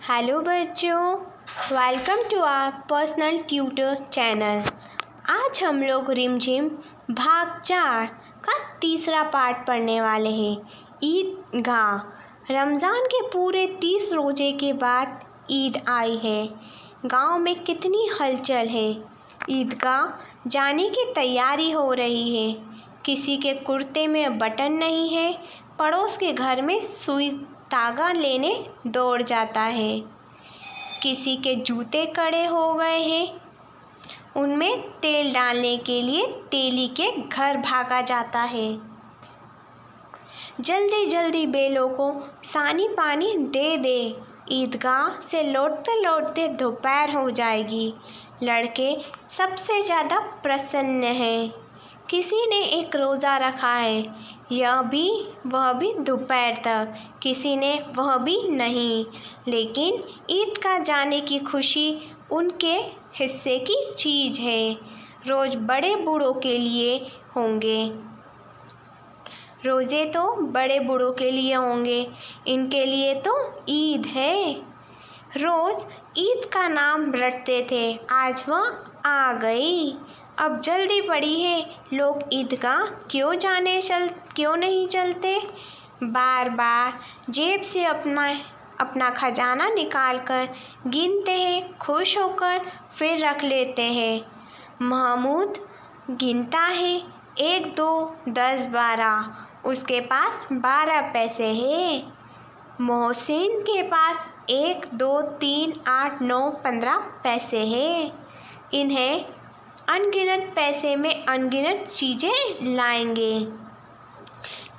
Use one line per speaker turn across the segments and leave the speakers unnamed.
Hello बच्चों, welcome to our personal tutor channel. आज हम लोग रिमझिम भाग 4 का तीसरा पार्ट पढ़ने वाले हैं। ईदगाह। रमज़ान के पूरे 30 रोज़े के बाद ईद आई है। गांव में कितनी हलचल है। ईदगाह जाने की तैयारी हो रही है। किसी के कुर्ते में बटन नहीं है, पड़ोस के घर में सुई धागा लेने दौड़ जाता है। किसी के जूते कड़े हो गए हैं, उनमें तेल डालने के लिए तेली के घर भागा जाता है। जल्दी जल्दी बेलों को सानी पानी दे दे, ईदगाह से लौटते लौटते दोपहर हो जाएगी। लड़के सबसे ज़्यादा प्रसन्न हैं। किसी ने एक रोज़ा रखा है, वह भी दोपहर तक। किसी ने वह भी नहीं, लेकिन ईद का जाने की खुशी उनके हिस्से की चीज़ है। रोज़ बड़े बूढ़ों के लिए होंगे, रोज़े तो बड़े बूढ़ों के लिए होंगे, इनके लिए तो ईद है। रोज़ ईद का नाम रटते थे, आज वह आ गई। अब जल्दी पड़ी है, लोग ईदगाह क्यों नहीं चलते। बार बार जेब से अपना खजाना निकाल कर गिनते हैं, खुश होकर फिर रख लेते हैं। महमूद गिनता है 1 2 10 12, उसके पास 12 पैसे हैं। मोहसिन के पास 1 2 3 8 9 15 पैसे हैं। इन्हें अनगिनत पैसे में अनगिनत चीज़ें लाएंगे,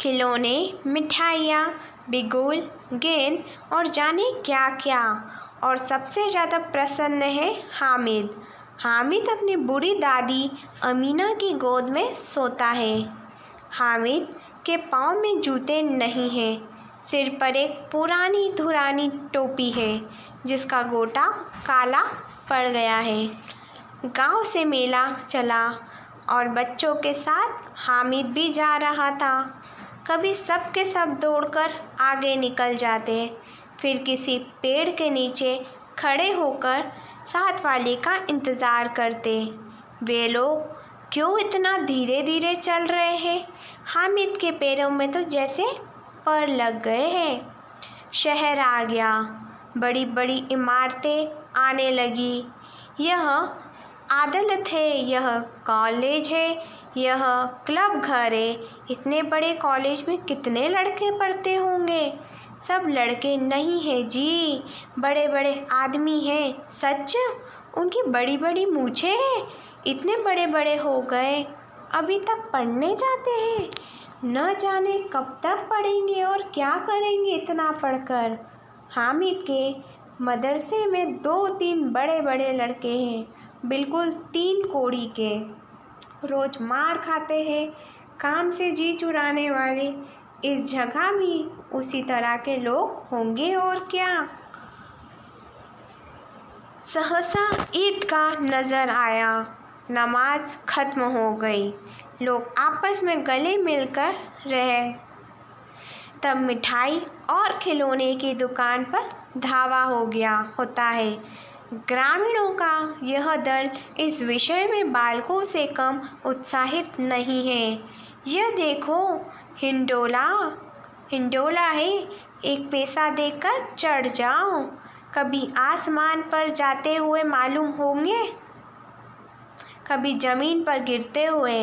खिलौने, मिठाइयाँ, बिगुल, गेंद और जाने क्या क्या। और सबसे ज़्यादा प्रसन्न है हामिद। हामिद अपनी बूढ़ी दादी अमीना की गोद में सोता है। हामिद के पाँव में जूते नहीं हैं, सिर पर एक पुरानी धुरानी टोपी है जिसका गोटा काला पड़ गया है। गांव से मेला चला और बच्चों के साथ हामिद भी जा रहा था। कभी सब के सब दौड़कर आगे निकल जाते, फिर किसी पेड़ के नीचे खड़े होकर साथ वाले का इंतज़ार करते। वे लोग क्यों इतना धीरे धीरे चल रहे हैं। हामिद के पैरों में तो जैसे पर लग गए हैं। शहर आ गया, बड़ी बड़ी इमारतें आने लगी। यह अदालत है, यह कॉलेज है, यह क्लब घर है। इतने बड़े कॉलेज में कितने लड़के पढ़ते होंगे। सब लड़के नहीं हैं जी, बड़े बड़े आदमी हैं। सच, उनकी बड़ी बड़ी मूछें हैं। इतने बड़े बड़े हो गए, अभी तक पढ़ने जाते हैं। न जाने कब तक पढ़ेंगे और क्या करेंगे इतना पढ़कर। हामिद के मदरसे में 2-3 बड़े बड़े लड़के हैं, बिल्कुल 3 कोड़ी के। रोज़ मार खाते हैं, काम से जी चुराने वाले। इस जगह भी उसी तरह के लोग होंगे और क्या। सहसा ईदगाह नज़र आया। नमाज खत्म हो गई, लोग आपस में गले मिलकर रहे। तब मिठाई और खिलौने की दुकान पर धावा होता है। ग्रामीणों का यह दल इस विषय में बालकों से कम उत्साहित नहीं है। यह देखो, हिंडोला है, एक पैसा देकर चढ़ जाओ। कभी आसमान पर जाते हुए मालूम होंगे, कभी ज़मीन पर गिरते हुए।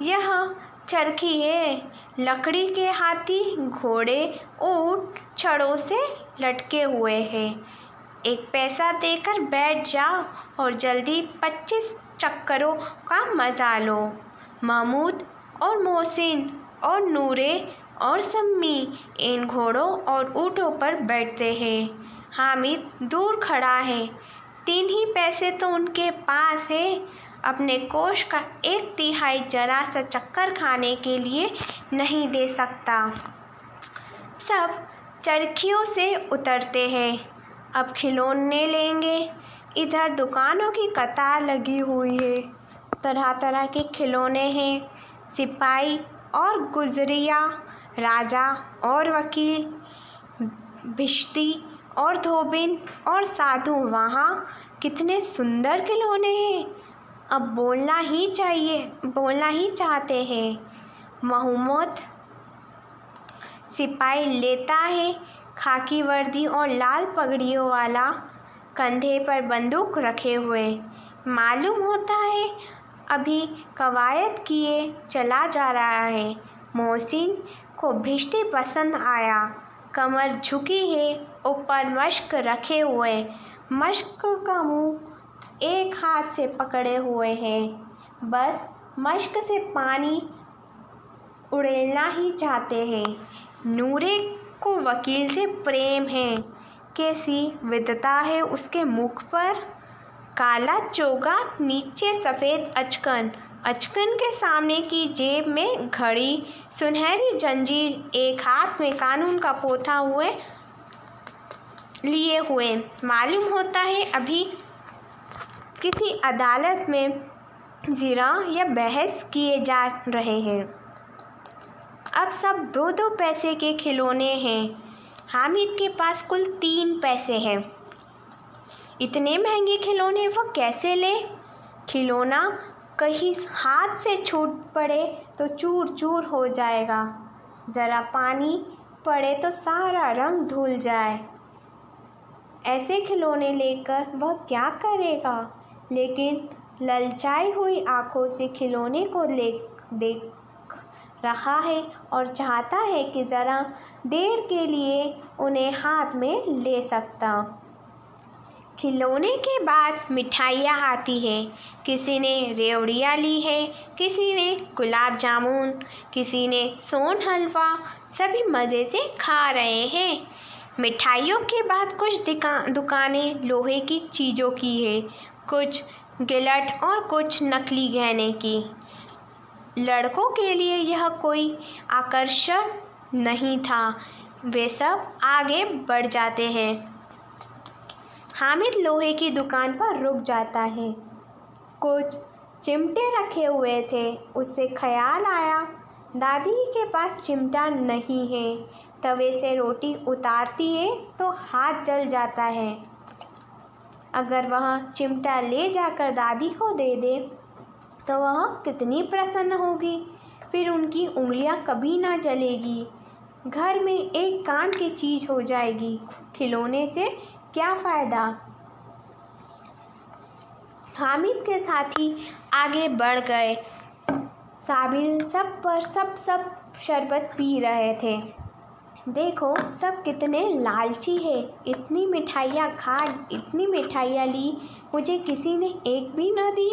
यह चरखी है, लकड़ी के हाथी, घोड़े, ऊंट छड़ों से लटके हुए हैं। एक पैसा देकर बैठ जाओ और जल्दी 25 चक्करों का मज़ा लो। महमूद और मोहसिन और नूरे और सम्मी इन घोड़ों और ऊँटों पर बैठते हैं। हामिद दूर खड़ा है, 3 ही पैसे तो उनके पास है। अपने कोष का 1/3 जरा सा चक्कर खाने के लिए नहीं दे सकता। सब चरखियों से उतरते हैं, अब खिलौने लेंगे। इधर दुकानों की कतार लगी हुई है, तरह तरह के खिलौने हैं। सिपाही और गुजरिया, राजा और वकील, भिश्ती और धोबिन और साधु वहाँ कितने सुंदर खिलौने हैं। अब बोलना ही चाहते हैं। महमूद सिपाही लेता है, खाकी वर्दी और लाल पगड़ियों वाला, कंधे पर बंदूक रखे हुए। मालूम होता है अभी कवायद किए चला जा रहा है। मोहसिन को भिष्टी पसंद आया। कमर झुकी है, ऊपर मश्क रखे हुए, मश्क का मुंह एक हाथ से पकड़े हुए है। बस मश्क से पानी उड़ेलना ही चाहते हैं। नूरे को वकील से प्रेम है। कैसी विधता है उसके मुख पर। काला चोगा, नीचे सफ़ेद अचकन, अचकन के सामने की जेब में घड़ी, सुनहरी जंजीर, एक हाथ में कानून का पोथा लिए हुए। मालूम होता है अभी किसी अदालत में जिरा या बहस किए जा रहे हैं। अब सब 2-2 पैसे के खिलौने हैं। हामिद के पास कुल 3 पैसे हैं। इतने महंगे खिलौने वो कैसे ले? खिलौना कहीं हाथ से छूट पड़े तो चूर चूर हो जाएगा। ज़रा पानी पड़े तो सारा रंग धुल जाए। ऐसे खिलौने लेकर वह क्या करेगा? लेकिन ललचाई हुई आंखों से खिलौने को देख रहा है और चाहता है कि ज़रा देर के लिए उन्हें हाथ में ले सकता। खिलौने के बाद मिठाइयाँ आती है। किसी ने रेवड़ियाँ ली है, किसी ने गुलाब जामुन, किसी ने सोन हलवा। सभी मज़े से खा रहे हैं। मिठाइयों के बाद कुछ दुकानें लोहे की चीज़ों की है, कुछ गिलट और कुछ नकली गहने की। लड़कों के लिए यह कोई आकर्षण नहीं था। वे सब आगे बढ़ जाते हैं। हामिद लोहे की दुकान पर रुक जाता है। कुछ चिमटे रखे हुए थे। उससे ख्याल आया दादी के पास चिमटा नहीं है। तवे से रोटी उतारती है तो हाथ जल जाता है। अगर वह चिमटा ले जाकर दादी को दे दे तो वह कितनी प्रसन्न होगी। फिर उनकी उंगलियां कभी ना जलेगी। घर में एक काम की चीज़ हो जाएगी। खिलौने से क्या फ़ायदा? हामिद के साथी आगे बढ़ गए। साबिल सब शरबत पी रहे थे। देखो सब कितने लालची है। इतनी मिठाइयाँ ली, मुझे किसी ने एक भी न दी।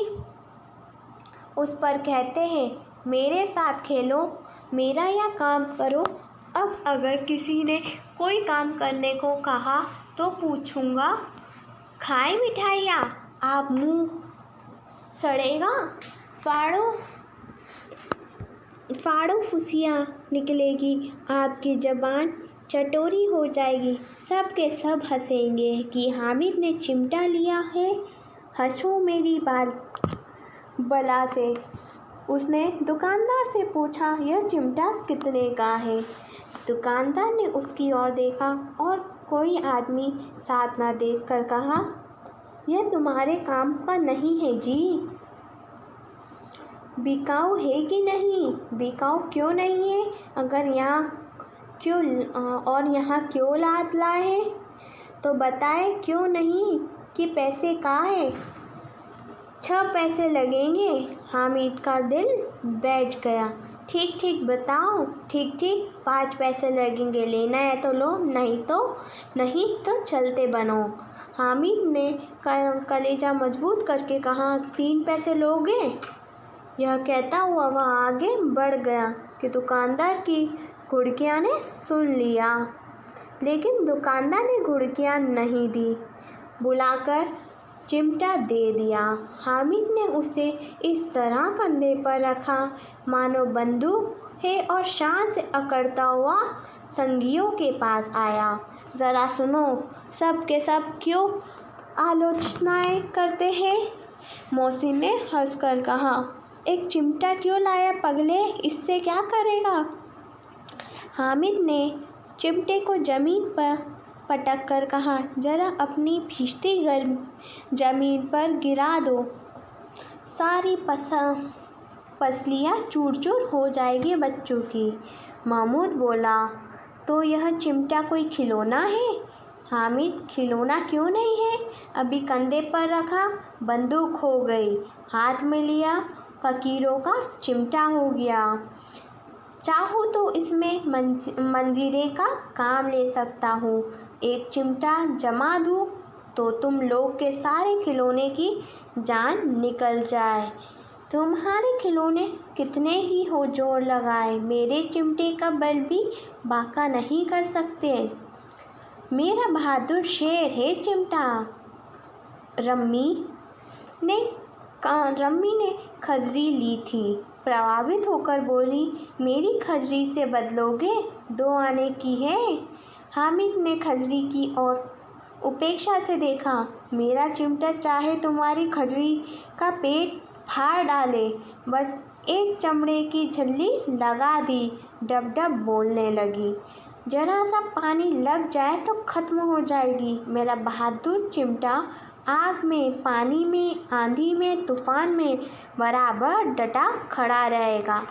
उस पर कहते हैं मेरे साथ खेलो, मेरा या काम करो। अब अगर किसी ने कोई काम करने को कहा तो पूछूंगा, खाए मिठाइयाँ? आप मुंह सड़ेगा, फाड़ो फुसियाँ निकलेगी, आपकी ज़बान चटोरी हो जाएगी। सब के सब हंसेंगे कि हामिद ने चिमटा लिया है। हंसो मेरी बला से। उसने दुकानदार से पूछा, यह चिमटा कितने का है? दुकानदार ने उसकी ओर देखा और कोई आदमी साथ न देखकर कहा, यह तुम्हारे काम का नहीं है जी। बिकाऊ है कि नहीं? बिकाऊ क्यों नहीं है? अगर यहाँ क्यों लाद लाए हैं? तो बताए क्यों नहीं कि पैसे कहाँ है? 6 पैसे लगेंगे। हामिद का दिल बैठ गया। ठीक बताओ। ठीक 5 पैसे लगेंगे। लेना है तो लो, नहीं तो चलते बनो। हामिद ने कलेजा मजबूत करके कहा, 3 पैसे लोगे? यह कहता हुआ वह आगे बढ़ गया कि दुकानदार की घुड़कियाँ ने सुन लिया। लेकिन दुकानदार ने घुड़कियाँ नहीं दी, बुलाकर चिमटा दे दिया। हामिद ने उसे इस तरह कंधे पर रखा मानो बंदूक है और शान से अकड़ता हुआ संगियों के पास आया। ज़रा सुनो, सब के सब क्यों आलोचनाएं करते हैं? मोहसिन ने हंसकर कहा, एक चिमटा क्यों लाया पगले, इससे क्या करेगा? हामिद ने चिमटे को ज़मीन पर पटक कर कहा, जरा अपनी भीजती गर्म जमीन पर गिरा दो, सारी पसलियाँ चूर चूर हो जाएगी बच्चों की। महमूद बोला, तो यह चिमटा कोई खिलौना है? हामिद, खिलौना क्यों नहीं है, अभी कंधे पर रखा, बंदूक हो गई, हाथ में लिया, फ़कीरों का चिमटा हो गया। चाहूँ तो इसमें मंजीरे का काम ले सकता हूँ। एक चिमटा जमा दूँ तो तुम लोग के सारे खिलौने की जान निकल जाए। तुम्हारे खिलौने कितने ही हो जोर लगाए, मेरे चिमटे का बल भी बाका नहीं कर सकते। मेरा बहादुर शेर है चिमटा। रम्मी ने खजरी ली थी, प्रभावित होकर बोली, मेरी खजरी से बदलोगे? 2 आने की है। हामिद ने खजरी की ओर उपेक्षा से देखा। मेरा चिमटा चाहे तुम्हारी खजरी का पेट फाड़ डाले, बस एक चमड़े की झल्ली लगा दी। डब डब बोलने लगी, जरा सा पानी लग जाए तो खत्म हो जाएगी। मेरा बहादुर चिमटा आग में, पानी में, आंधी में, तूफान में बराबर डटा खड़ा रहेगा।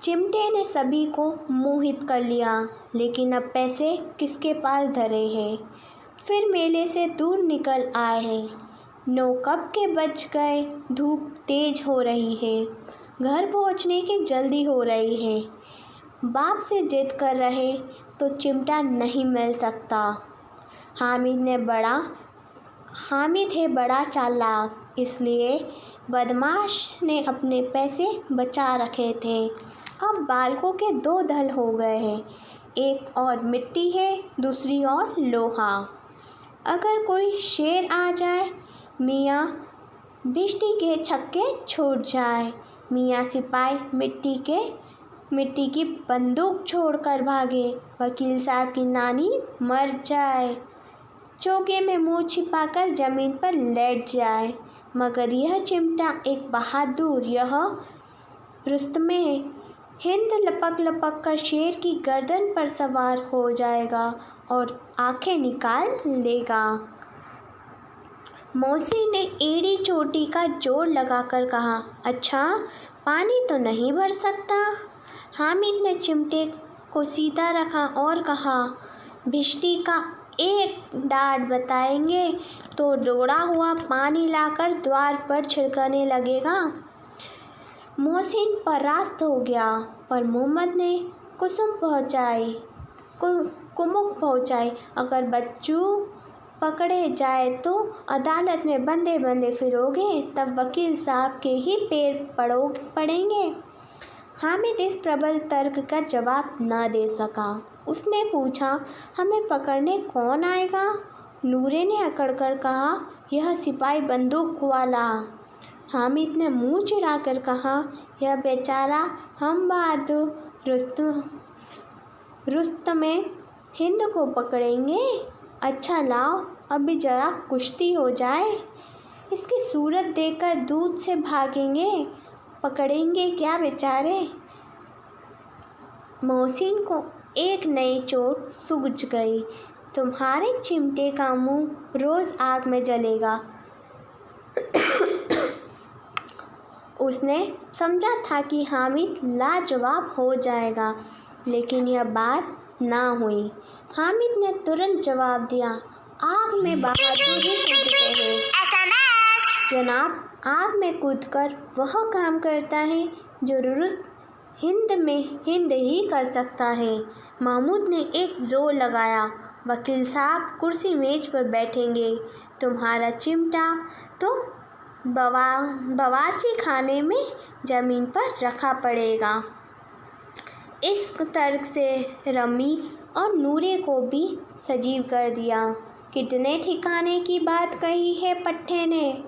चिमटे ने सभी को मोहित कर लिया, लेकिन अब पैसे किसके पास धरे हैं। फिर मेले से दूर निकल आए हैं। 9 कब के बज गए, धूप तेज हो रही है, घर पहुंचने की जल्दी हो रही है। बाप से जिद कर रहे तो चिमटा नहीं मिल सकता। हामिद है बड़ा चालाक, इसलिए बदमाश ने अपने पैसे बचा रखे थे। अब बालकों के 2 दल हो गए हैं, एक और मिट्टी है, दूसरी और लोहा। अगर कोई शेर आ जाए, मियाँ बिजली के छक्के छूट जाए, मियाँ सिपाही मिट्टी की बंदूक छोड़कर भागे, वकील साहब की नानी मर जाए, चौके में मुंह छिपाकर जमीन पर लेट जाए, मगर यह चिमटा एक बहादुर, यह रुस्तमे हिंद लपक लपक कर शेर की गर्दन पर सवार हो जाएगा और आंखें निकाल लेगा। मौसी ने एड़ी चोटी का जोर लगाकर कहा, अच्छा, पानी तो नहीं भर सकता। हामिद ने चिमटे को सीधा रखा और कहा, भिष्टी का एक डांट बताएंगे तो डोड़ा हुआ पानी लाकर द्वार पर छिड़कने लगेगा। मोहसिन परास्त हो गया, पर मोहम्मद ने कुमुक पहुँचाई। अगर बच्चू पकड़े जाए तो अदालत में बंदे बंदे फिरोगे, तब वकील साहब के ही पैर पड़ेंगे। हामिद इस प्रबल तर्क का जवाब न दे सका। उसने पूछा, हमें पकड़ने कौन आएगा? नूरे ने अकड़कर कहा, यह सिपाही बंदूक वाला। हामिद ने मुंह चिढ़ाकर कहा, यह बेचारा हम बहादुर रुस्तमे हिंद को पकड़ेंगे। अच्छा लाओ, अभी जरा कुश्ती हो जाए, इसकी सूरत देखकर दूध से भागेंगे, पकड़ेंगे क्या बेचारे। मोहसिन को एक नई चोट सूझ गई, तुम्हारे चिमटे का मुंह रोज आग में जलेगा। उसने समझा था कि हामिद लाजवाब हो जाएगा, लेकिन यह बात ना हुई। हामिद ने तुरंत जवाब दिया, आग में बहादुरी कूदते हैं जनाब, आग में कूदकर वह काम करता है जो हिंद ही कर सकता है। महमूद ने एक जोर लगाया, वकील साहब कुर्सी मेज पर बैठेंगे, तुम्हारा चिमटा तो बावर्ची खाने में ज़मीन पर रखा पड़ेगा। इस तर्क से रम्मी और नूरे को भी सजीव कर दिया। कितने ठिकाने की बात कही है पट्टे ने,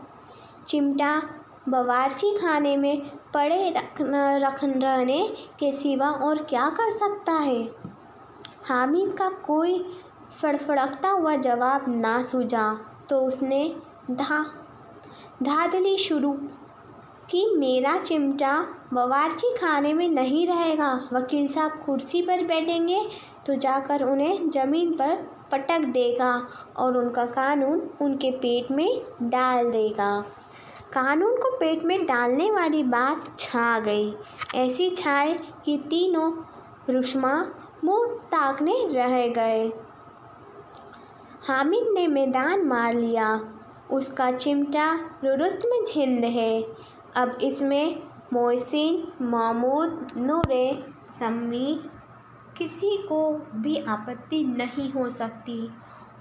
चिमटा बावर्ची खाने में पड़े रहने के सिवा और क्या कर सकता है। हामिद का कोई फड़फड़ाता हुआ जवाब ना सूझा तो उसने धांधली शुरू कि मेरा चिमटा बावर्ची खाने में नहीं रहेगा। वकील साहब कुर्सी पर बैठेंगे तो जाकर उन्हें ज़मीन पर पटक देगा और उनका कानून उनके पेट में डाल देगा। कानून को पेट में डालने वाली बात छा गई। ऐसी छाए कि तीनों रुस्मा मुँह ताकने रह गए। हामिद ने मैदान मार लिया। उसका चिमटा रुस्तम हिंद है। अब इसमें मोहसिन, महमूद, नूरे, सम्मी किसी को भी आपत्ति नहीं हो सकती।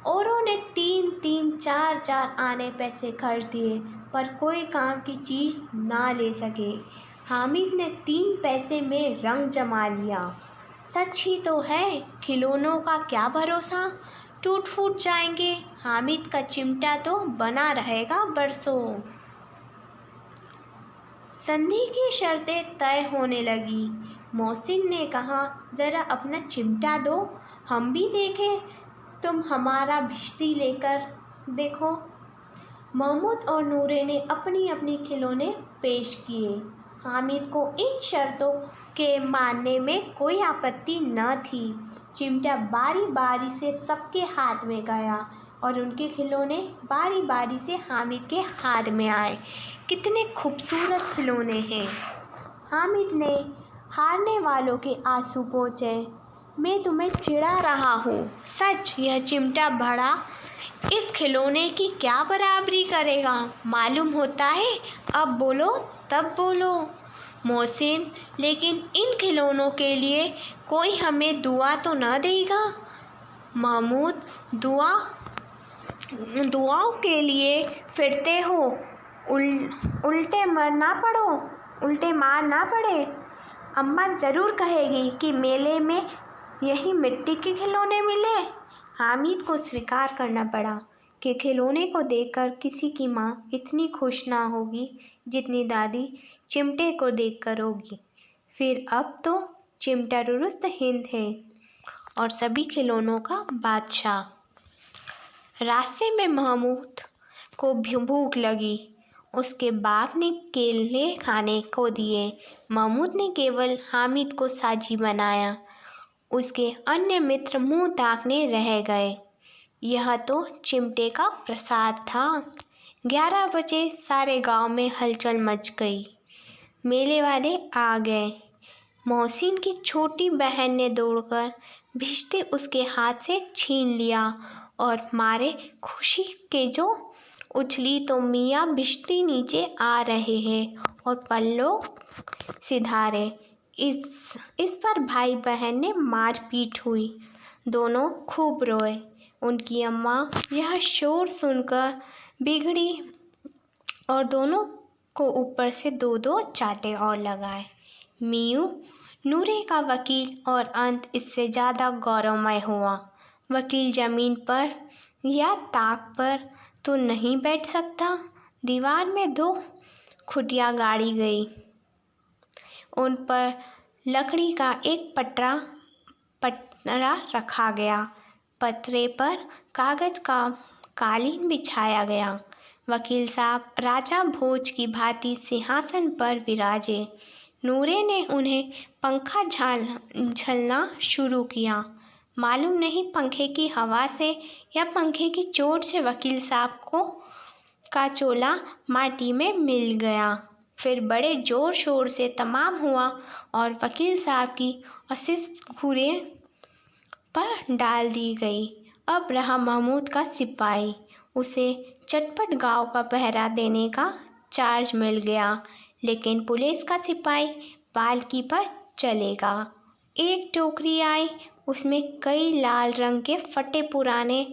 औरों ने 3-3, 4-4 आने पैसे खर्च दिए पर कोई काम की चीज़ ना ले सके। हामिद ने 3 पैसे में रंग जमा लिया। सच ही तो है, खिलौनों का क्या भरोसा, टूट फूट जाएंगे। हामिद का चिमटा तो बना रहेगा बरसों। संधि की शर्तें तय होने लगी। मोहसिन ने कहा, ज़रा अपना चिमटा दो, हम भी देखें। तुम हमारा भिश्ती लेकर देखो। महमूद और नूरे ने अपनी अपनी खिलौने पेश किए। हामिद को इन शर्तों के मानने में कोई आपत्ति न थी। चिमटा बारी बारी से सबके हाथ में गया और उनके खिलौने बारी बारी से हामिद के हाथ में आए। कितने खूबसूरत खिलौने हैं। हामिद ने हारने वालों के आंसू पोंछे। मैं तुम्हें चिढ़ा रहा हूँ। सच यह चिमटा बड़ा इस खिलौने की क्या बराबरी करेगा। मालूम होता है, अब बोलो तब बोलो। मोहसिन, लेकिन इन खिलौनों के लिए कोई हमें दुआ तो न देगा। महमूद, दुआओं के लिए फिरते हो, उल्टे मार ना पड़े। अम्मा ज़रूर कहेगी कि मेले में यही मिट्टी के खिलौने मिले। हामिद को स्वीकार करना पड़ा कि खिलौने को देखकर किसी की माँ इतनी खुश ना होगी जितनी दादी चिमटे को देखकर होगी। फिर अब तो चिमटा रुस्त हिंद है और सभी खिलौनों का बादशाह। रास्ते में महमूद को भूख लगी। उसके बाप ने केले खाने को दिए। महमूद ने केवल हामिद को साजी बनाया। उसके अन्य मित्र मुंह ताकने रह गए। यह तो चिमटे का प्रसाद था। 11 बजे सारे गांव में हलचल मच गई। मेले वाले आ गए। मोहसिन की छोटी बहन ने दौड़कर भिश्ती उसके हाथ से छीन लिया और मारे खुशी के जो उछली तो मियाँ भिश्ती नीचे आ रहे हैं और पल्लों सिधारे। इस पर भाई बहन ने मारपीट हुई। दोनों खूब रोए। उनकी अम्मा यह शोर सुनकर बिगड़ी और दोनों को ऊपर से 2-2 चांटे और लगाए। मियाँ नूरे का वकील और अंत इससे ज़्यादा गौरवमय हुआ। वकील ज़मीन पर या ताक पर तो नहीं बैठ सकता। दीवार में 2 खुटिया गाड़ी गई। उन पर लकड़ी का एक पटरा रखा गया। पतरे पर कागज का कालीन बिछाया गया। वकील साहब राजा भोज की भांति सिंहासन पर विराजे। नूरे ने उन्हें पंखा झलना शुरू किया। मालूम नहीं पंखे की हवा से या पंखे की चोट से वकील साहब का चोला माटी में मिल गया। फिर बड़े ज़ोर शोर से तमाम हुआ और वकील साहब की असिस्त घूरे पर डाल दी गई। अब रहा महमूद का सिपाही। उसे चटपट गांव का पहरा देने का चार्ज मिल गया, लेकिन पुलिस का सिपाही पालकी पर चलेगा। एक टोकरी आई, उसमें कई लाल रंग के फटे पुराने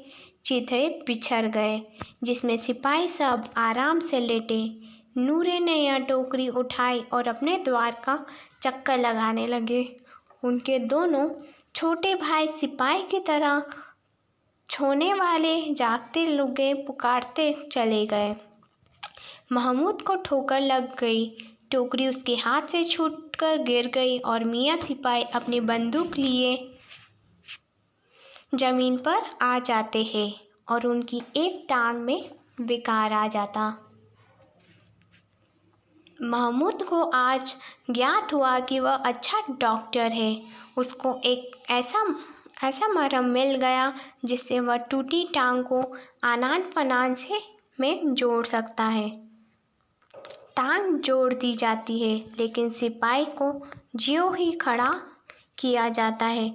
चिथड़े बिछड़ गए, जिसमें सिपाही सब आराम से लेटे। नूरे ने यह टोकरी उठाई और अपने द्वार का चक्कर लगाने लगे। उनके दोनों छोटे भाई सिपाही की तरह छोने वाले जागते लुगे पुकारते चले गए। महमूद को ठोकर लग गई। टोकरी उसके हाथ से छूटकर गिर गई और मियाँ सिपाही अपनी बंदूक लिए ज़मीन पर आ जाते हैं और उनकी एक टांग में विकार आ जाता। महमूद को आज ज्ञात हुआ कि वह अच्छा डॉक्टर है। उसको एक ऐसा मरहम मिल गया जिससे वह टूटी टांग को आनान फनान से में जोड़ सकता है। टांग जोड़ दी जाती है, लेकिन सिपाही को ज्यों ही खड़ा किया जाता है,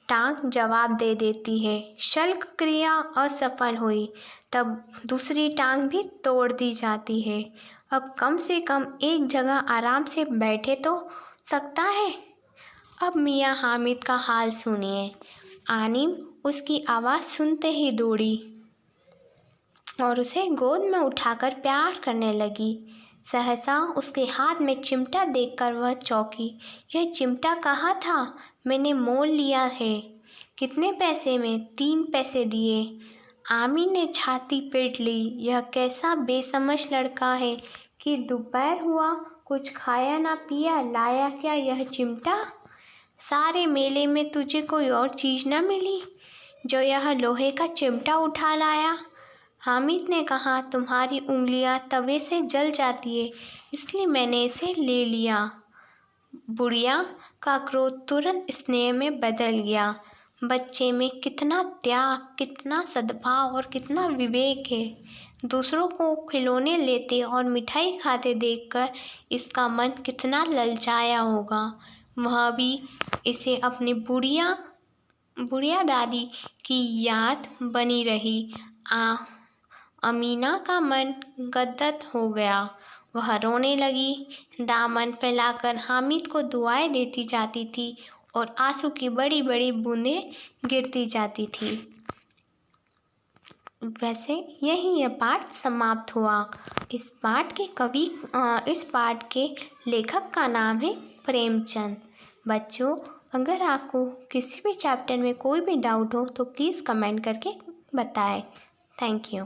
टांग जवाब दे देती है। शल्क क्रिया असफल हुई, तब दूसरी टांग भी तोड़ दी जाती है। अब कम से कम एक जगह आराम से बैठे तो सकता है। अब मियाँ हामिद का हाल सुनिए। आनिम उसकी आवाज़ सुनते ही दौड़ी और उसे गोद में उठाकर प्यार करने लगी। सहसा उसके हाथ में चिमटा देखकर वह चौंकी। यह चिमटा कहाँ था? मैंने मोल लिया है। कितने पैसे में? 3 पैसे दिए। आमिर ने छाती पीट ली। यह कैसा बेसमझ लड़का है कि दोपहर हुआ, कुछ खाया ना पिया, लाया क्या यह चिमटा? सारे मेले में तुझे कोई और चीज़ न मिली जो यह लोहे का चिमटा उठा लाया? हामिद ने कहा, तुम्हारी उंगलियां तवे से जल जाती है, इसलिए मैंने इसे ले लिया। बुढ़िया का क्रोध तुरंत स्नेह में बदल गया। बच्चे में कितना त्याग, कितना सद्भाव और कितना विवेक है। दूसरों को खिलौने लेते और मिठाई खाते देखकर इसका मन कितना ललचाया होगा। वह भी इसे अपनी बुढ़िया दादी की याद बनी रही। अमीना का मन गदगद हो गया। वह रोने लगी, दामन फैलाकर हामिद को दुआएं देती जाती थी और आंसू की बड़ी बड़ी बूंदें गिरती जाती थी। वैसे यही यह पाठ समाप्त हुआ। इस पाठ के लेखक का नाम है प्रेमचंद। बच्चों, अगर आपको किसी भी चैप्टर में कोई भी डाउट हो तो प्लीज़ कमेंट करके बताएं। Thank you.